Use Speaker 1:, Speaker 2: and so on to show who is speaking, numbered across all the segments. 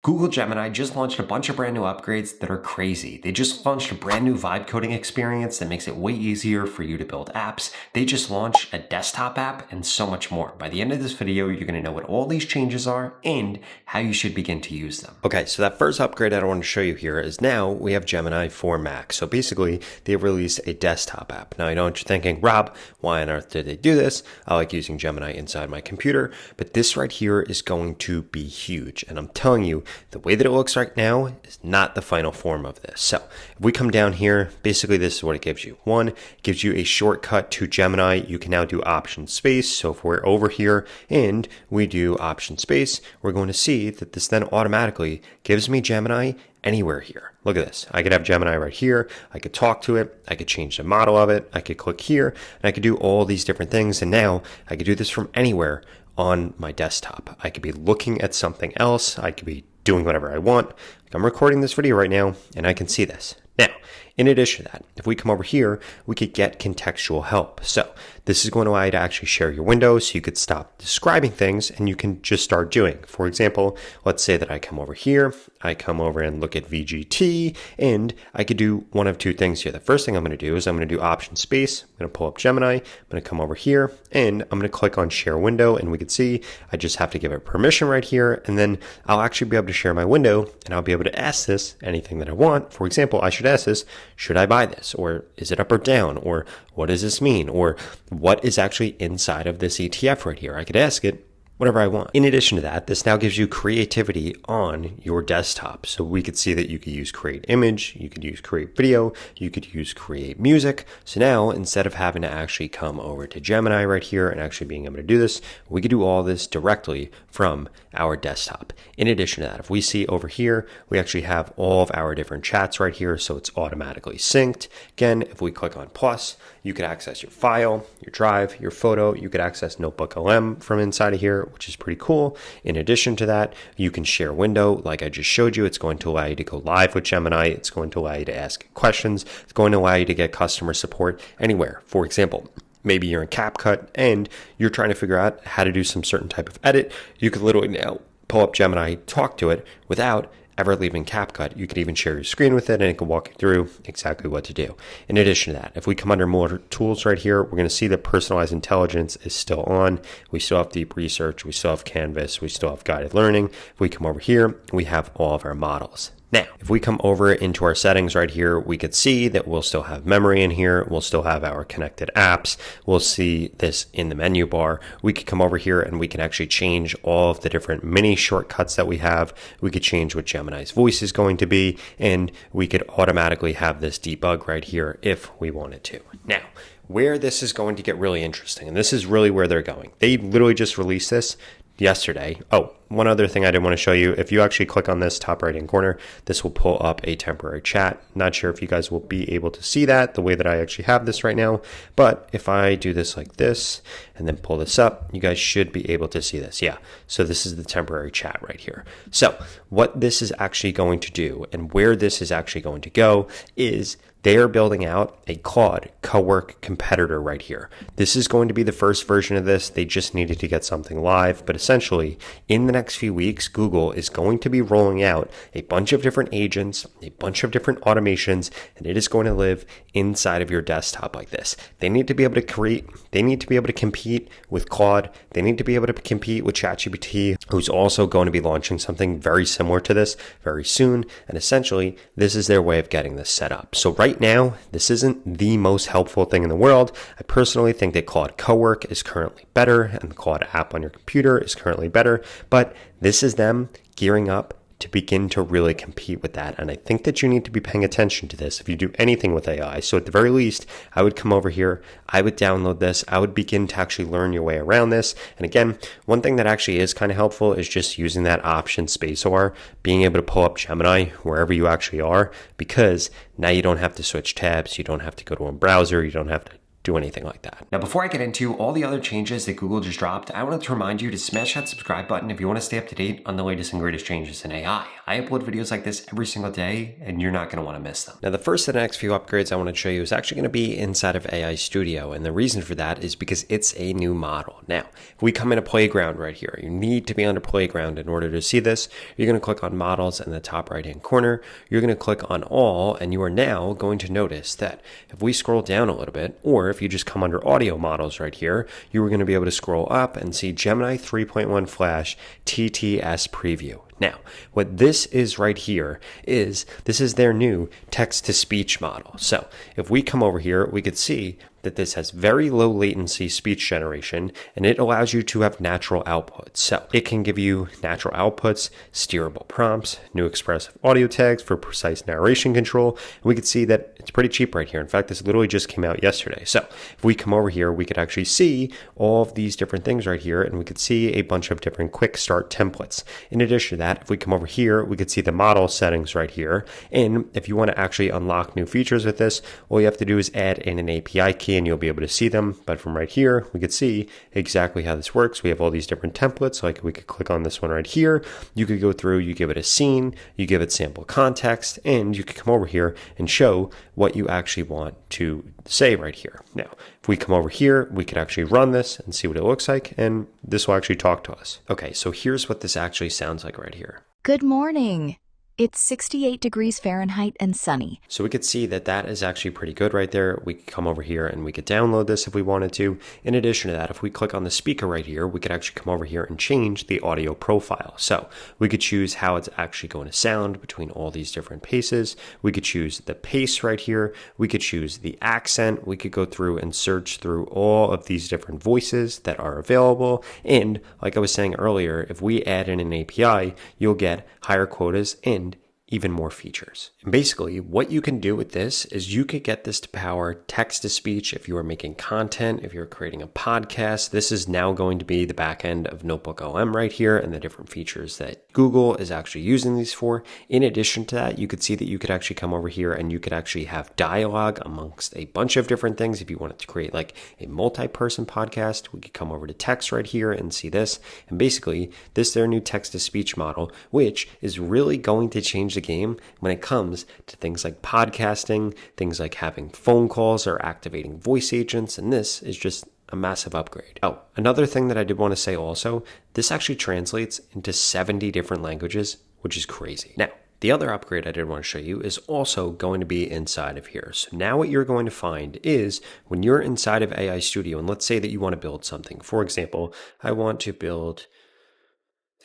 Speaker 1: Google Gemini just launched a bunch of brand new upgrades that are crazy. They just launched a brand new vibe coding experience that makes it way easier for you to build apps. They just launched a desktop app and so much more. By the end of this video, you're going to know what all these changes are and how you should begin to use them. Okay, so that first upgrade I want to show you here is now we have Gemini for Mac. So basically, they've released a desktop app. Now, I know what you're thinking, Rob, why on earth did they do this? I like using Gemini inside my computer, but this right here is going to be huge. And I'm telling you, the way that it looks right now is not the final form of this. So if we come down here, basically this is what it gives you. One, it gives you a shortcut to Gemini. You can now do option space. So if we're over here and we do option space, we're going to see that this then automatically gives me Gemini anywhere here. Look at this. I could have Gemini right here. I could talk to it. I could change the model of it. I could click here and I could do all these different things. And now I could do this from anywhere on my desktop. I could be looking at something else. I could be doing whatever I want. Like I'm recording this video right now and I can see this. Now, in addition to that, if we come over here, we could get contextual help. So this is going to allow you to actually share your window so you could stop describing things and you can just start doing. For example, let's say that I come over here, I come over and look at VGT, and I could do one of two things here. The first thing I'm going to do is I'm going to do option space. I'm going to pull up Gemini. I'm going to come over here and I'm going to click on share window, and we can see I just have to give it permission right here. And then I'll actually be able to share my window and I'll be able to ask this anything that I want. For example, I should ask this, should I buy this? Or is it up or down? Or what does this mean? Or what is actually inside of this ETF right here? I could ask it whatever I want. In addition to that, this now gives you creativity on your desktop. So we could see that you could use create image, you could use create video, you could use create music. So now instead of having to actually come over to Gemini right here and actually being able to do this, we could do all this directly from our desktop. In addition to that, if we see over here, we actually have all of our different chats right here. So it's automatically synced. Again, if we click on plus, you could access your file, your drive, your photo. You could access Notebook LM from inside of here, which is pretty cool. In addition to that, you can share window like I just showed you. It's going to allow you to go live with Gemini. It's going to allow you to ask questions. It's going to allow you to get customer support anywhere. For example, maybe you're in CapCut and you're trying to figure out how to do some certain type of edit. You could literally now pull up Gemini, talk to it without ever leaving CapCut. You could even share your screen with it and it can walk you through exactly what to do. In addition to that, if we come under more tools right here, we're going to see that personalized intelligence is still on. We still have deep research. We still have Canvas. We still have guided learning. If we come over here, we have all of our models. Now, if we come over into our settings right here, we could see that we'll still have memory in here. We'll still have our connected apps. We'll see this in the menu bar. We could come over here and we can actually change all of the different mini shortcuts that we have. We could change what Gemini's voice is going to be, and we could automatically have this debug right here if we wanted to. Now, where this is going to get really interesting, and this is really where they're going. They literally just released this yesterday. Oh, one other thing I did want to show you, if you actually click on this top right hand corner, this will pull up a temporary chat. Not sure if you guys will be able to see that the way that I actually have this right now, but if I do this like this and then pull this up, you guys should be able to see this. Yeah, so this is the temporary chat right here. So what this is actually going to do and where this is actually going to go is they are building out a Claude co-work competitor right here. This is going to be the first version of this. They just needed to get something live, but essentially in the next few weeks, Google is going to be rolling out a bunch of different agents, a bunch of different automations, and it is going to live inside of your desktop like this. They need to be able to create, they need to be able to compete with Claude. They need to be able to compete with ChatGPT, who's also going to be launching something very similar to this very soon. And essentially, this is their way of getting this set up. So right now, this isn't the most helpful thing in the world. I personally think that Claude Cowork is currently better and the Claude app on your computer is currently better, but this is them gearing up to begin to really compete with that. And I think that you need to be paying attention to this if you do anything with AI. So at the very least, I would come over here, I would download this, I would begin to actually learn your way around this. And again, one thing that actually is kind of helpful is just using that option spacebar, being able to pull up Gemini wherever you actually are, because now you don't have to switch tabs, you don't have to go to a browser, you don't have to do anything like that. Now, before I get into all the other changes that Google just dropped, I wanted to remind you to smash that subscribe button if you want to stay up to date on the latest and greatest changes in AI. I upload videos like this every single day, and you're not going to want to miss them. Now, the first of the next few upgrades I want to show you is actually going to be inside of AI Studio, and the reason for that is because it's a new model. Now, if we come into Playground right here, you need to be under Playground in order to see this. You're going to click on Models in the top right-hand corner. You're going to click on All, and you are now going to notice that if we scroll down a little bit, or if you just come under Audio Models right here, you are going to be able to scroll up and see Gemini 3.1 Flash TTS Preview. Now, what this is right here is this is their new text-to-speech model. So if we come over here, we could see that this has very low latency speech generation, and it allows you to have natural outputs. So it can give you natural outputs, steerable prompts, new expressive audio tags for precise narration control. And we could see that it's pretty cheap right here. In fact, this literally just came out yesterday. So if we come over here, we could actually see all of these different things right here, and we could see a bunch of different quick start templates. In addition to that, if we come over here, we could see the model settings right here. And if you want to actually unlock new features with this, all you have to do is add in an API key and you'll be able to see them. But from right here, we could see exactly how this works. We have all these different templates. Like we could click on this one right here. You could go through, you give it a scene, you give it sample context, and you could come over here and show what you actually want to say right here. Now, if we come over here, we could actually run this and see what it looks like, and this will actually talk to us. Okay, so here's what this actually sounds like right here.
Speaker 2: Good morning. It's 68 degrees Fahrenheit and sunny.
Speaker 1: So we could see that that is actually pretty good right there. We could come over here and we could download this if we wanted to. In addition to that, if we click on the speaker right here, we could actually come over here and change the audio profile. So we could choose how it's actually going to sound between all these different paces. We could choose the pace right here. We could choose the accent. We could go through and search through all of these different voices that are available. And like I was saying earlier, if we add in an API, you'll get higher quotas and even more features. And basically, what you can do with this is you could get this to power text-to-speech if you are making content, if you're creating a podcast. This is now going to be the back end of Notebook LM right here and the different features that Google is actually using these for. In addition to that, you could see that you could actually come over here and you could actually have dialogue amongst a bunch of different things. If you wanted to create like a multi-person podcast, we could come over to text right here and see this. And basically, this is their new text-to-speech model, which is really going to change the game when it comes to things like podcasting, things like having phone calls or activating voice agents, and this is just a massive upgrade. Oh, another thing that I did want to say also, this actually translates into 70 different languages, which is crazy. Now, the other upgrade I did want to show you is also going to be inside of here. So now what you're going to find is when you're inside of AI Studio, and let's say that you want to build something. For example, I want to build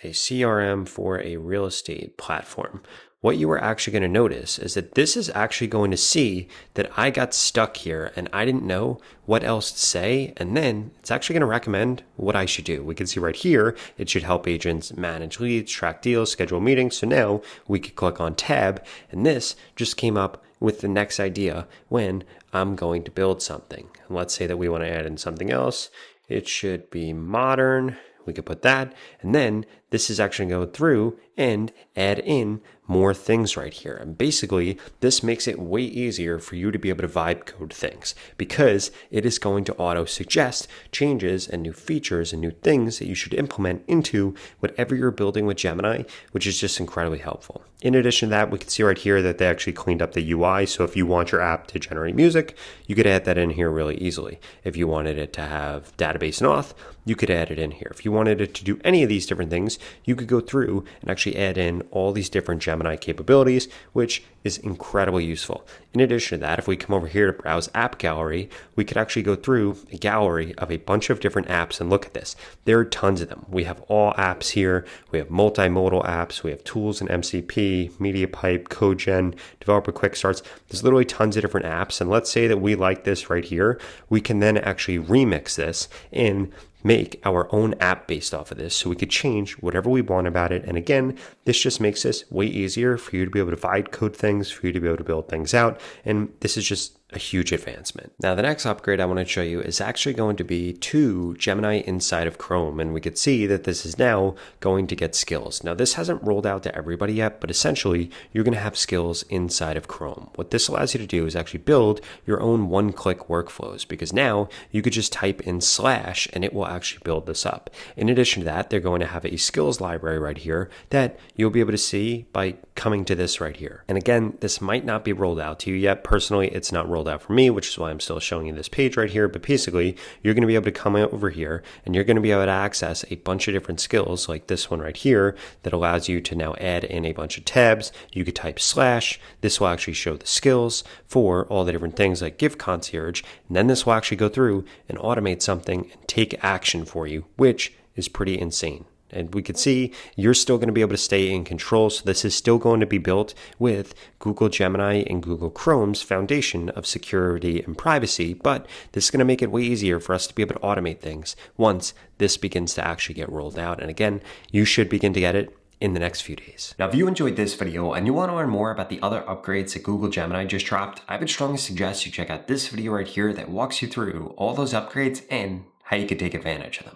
Speaker 1: a CRM for a real estate platform. What you are actually going to notice is that this is actually going to see that I got stuck here and I didn't know what else to say. And then it's actually going to recommend what I should do. We can see right here, it should help agents manage leads, track deals, schedule meetings. So now we could click on tab, and this just came up with the next idea when I'm going to build something. And let's say that we want to add in something else. It should be modern. We could put that, and then this is actually going to go through and add in more things right here. And basically, this makes it way easier for you to be able to vibe code things because it is going to auto suggest changes and new features and new things that you should implement into whatever you're building with Gemini, which is just incredibly helpful. In addition to that, we can see right here that they actually cleaned up the UI. So if you want your app to generate music, you could add that in here really easily. If you wanted it to have database and auth, you could add it in here. If you wanted it to do any of these different things, you could go through and actually add in all these different Gemini capabilities, which is incredibly useful. In addition to that, if we come over here to browse app gallery, we could actually go through a gallery of a bunch of different apps and look at this. There are tons of them. We have all apps here. We have multimodal apps. We have tools in MCP, MediaPipe, CodeGen, Developer Quick Starts. There's literally tons of different apps. And let's say that we like this right here. We can then actually remix this and make our own app based off of this, so we could change whatever we want about it. And again, this just makes this way easier for you to be able to vibe code things, for you to be able to build things out. And this is just a huge advancement. Now, the next upgrade I want to show you is actually going to be to Gemini inside of Chrome, and we could see that this is now going to get skills. Now, this hasn't rolled out to everybody yet, but essentially, you're going to have skills inside of Chrome. What this allows you to do is actually build your own one-click workflows, because now you could just type in slash and it will actually build this up. In addition to that, they're going to have a skills library right here that you'll be able to see by coming to this right here. And again, this might not be rolled out to you yet. Personally, it's not rolled out for me, which is why I'm still showing you this page right here. But basically, you're going to be able to come over here and you're going to be able to access a bunch of different skills like this one right here that allows you to now add in a bunch of tabs. You could type slash. This will actually show the skills for all the different things like gift concierge. And then this will actually go through and automate something and take action for you, which is pretty insane. And we could see you're still going to be able to stay in control. So this is still going to be built with Google Gemini and Google Chrome's foundation of security and privacy. But this is going to make it way easier for us to be able to automate things once this begins to actually get rolled out. And again, you should begin to get it in the next few days. Now, if you enjoyed this video and you want to learn more about the other upgrades that Google Gemini just dropped, I would strongly suggest you check out this video right here that walks you through all those upgrades and how you could take advantage of them.